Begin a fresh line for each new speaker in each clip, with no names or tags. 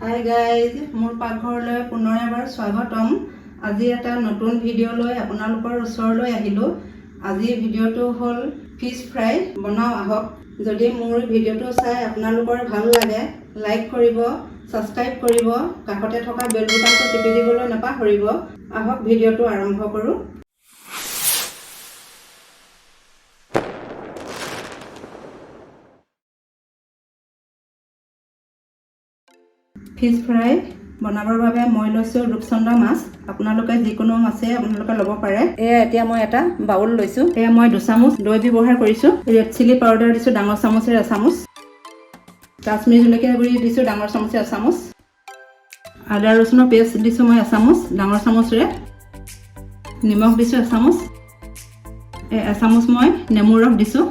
Hi guys, মোৰ পাকঘৰলৈ পুনৰ এবাৰ স্বাগতম। আজি এটা নতুন ভিডিঅ' লৈ আপোনালোকৰ ওচৰলৈ আহিলোঁ। আজি ভিডিঅ'টো হ'ল ফিছ ফ্ৰাই বনাওঁ আহক। যদি মোৰ ভিডিঅ'টো চাই আপোনালোকৰ ভাল লাগে, লাইক কৰিব, ছাবস্ক্ৰাইব কৰিব, কাষতে থকা বেল বুটামটো টিপি দিবলৈ নাপাহৰিব। আহক ভিডিঅ'টো আৰম্ভ কৰোঁ। ফিছ ফ্ৰাই বনাবৰ বাবে মই লৈছোঁ ৰূপচন্দা মাছ। আপোনালোকে যিকোনো মাছেই আপোনালোকে ল'ব পাৰে। এতিয়া মই এটা বাউল লৈছোঁ। মই 2 চামুচ দৈ ব্যৱহাৰ কৰিছোঁ। ৰেড চিলি পাউডাৰ দিছোঁ ডাঙৰ চামুচেৰে 1 চামুচ। কাশ্মীৰী জলকীয়া গুড়ি দিছোঁ ডাঙৰ চামুচেৰে 1 চামুচ। আদা ৰচুনৰ পেষ্ট দিছোঁ মই 1 চামুচ ডাঙৰ চামুচেৰে। নিমখ দিছোঁ 1 চামুচ। 1 চামুচ মই নেমুৰ ৰস দিছোঁ।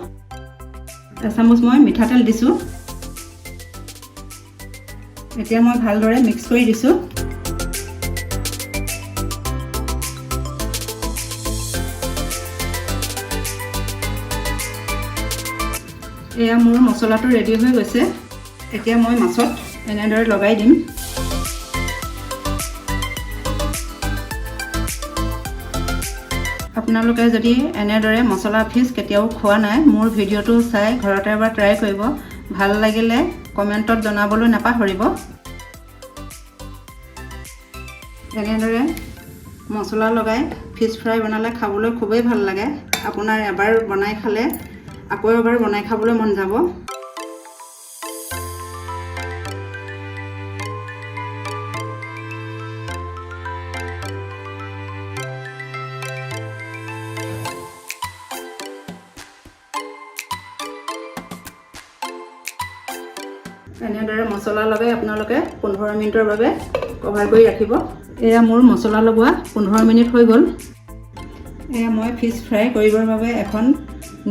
1 চামুচ মই মিঠাতেল দিছোঁ। এতিয়া মই ভালদৰে মিক্স কৰি দিছোঁ। এয়া মোৰ মছলাটো ৰেডি হৈ গৈছে। এতিয়া মই মাছত এনেদৰে লগাই দিম। আপোনালোকে যদি এনেদৰে মছলা ফিছ কেতিয়াও খোৱা নাই, মোৰ ভিডিঅ'টো চাই ঘৰতে এবাৰ ট্ৰাই কৰিব। ভাল লাগিলে কমেণ্টত জনাবলৈ নাপাহৰিব। এনেদৰে মছলা লগাই ফিছ ফ্ৰাই বনালে খাবলৈ খুবেই ভাল লাগে। আপোনাৰ এবাৰ বনাই খালে আকৌ এবাৰ বনাই খাবলৈ মন যাব। এনেদৰে মছলা লগাই আপোনালোকে 15 মিনিটৰ বাবে কভাৰ কৰি ৰাখিব। এয়া মোৰ মছলা লগোৱা 15 মিনিট হৈ গ'ল। এয়া মই ফিছ ফ্ৰাই কৰিবৰ বাবে এখন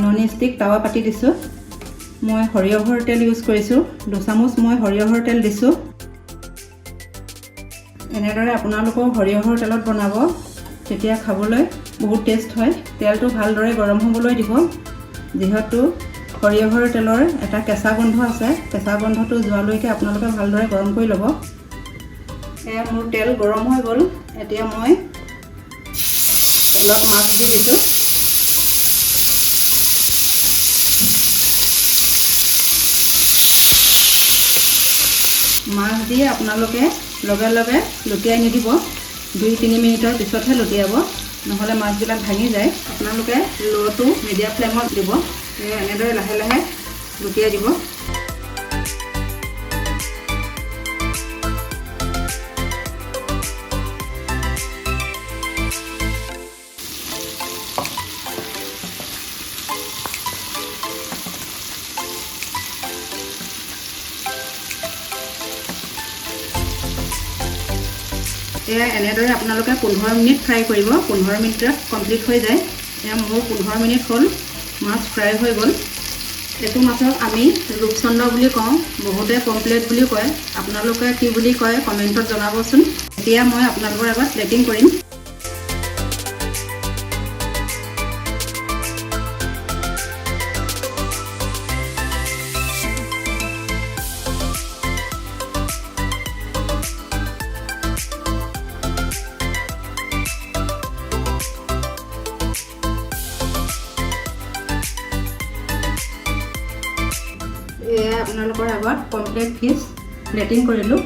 নন ষ্টিক টাৱা পাতি দিছোঁ। মই সৰিয়হৰ তেল ইউজ কৰিছোঁ। 2 চামুচ মই সৰিয়হৰ তেল দিছোঁ। এনেদৰে আপোনালোকেও সৰিয়হৰ তেলত বনাব, তেতিয়া খাবলৈ বহুত টেষ্ট হয়। তেলটো ভালদৰে গৰম হ'বলৈ দিব। যিহেতু সৰিয়হৰ তেলৰ এটা কেঁচা গোন্ধ আছে, কেঁচা গোন্ধটো যোৱালৈকে আপোনালোকে ভালদৰে গৰম কৰি ল'ব। এয়া মোৰ তেল গৰম হৈ গ'ল। এতিয়া মই তেলত মাছ দি দিছোঁ। মাছ দি আপোনালোকে লগে লগে লুটিয়াই নিদিব। 2-3 মিনিটৰ পিছতহে লুটিয়াব, নহ'লে মাছবিলাক ভাঙি যায়। আপোনালোকে ল' টু মিডিয়াম ফ্লেমত দিব। এনেদৰে লাহে লাহে লুটিয়াই দিব। এয়া এনেদৰে আপোনালোকে 15 মিনিট ফ্ৰাই কৰিব। 15 মিনিটত কমপ্লিট হৈ যায়। এয়া মোৰ 15 মিনিট হ'ল, মাছ ফ্ৰাই হৈ গ'ল। এইটো মাছক আমি ৰূপচন্দা বুলি কওঁ, বহুতে পমপ্লেট বুলিও কয়। আপোনালোকে কি বুলি কয় কমেণ্টত জনাবচোন। এতিয়া মই আপোনালোকৰ আগত প্লেটিং কৰিম। এয়া আপোনালোকৰ আগত কমপ্লিট ফিছ প্লেটিং কৰিলোঁ।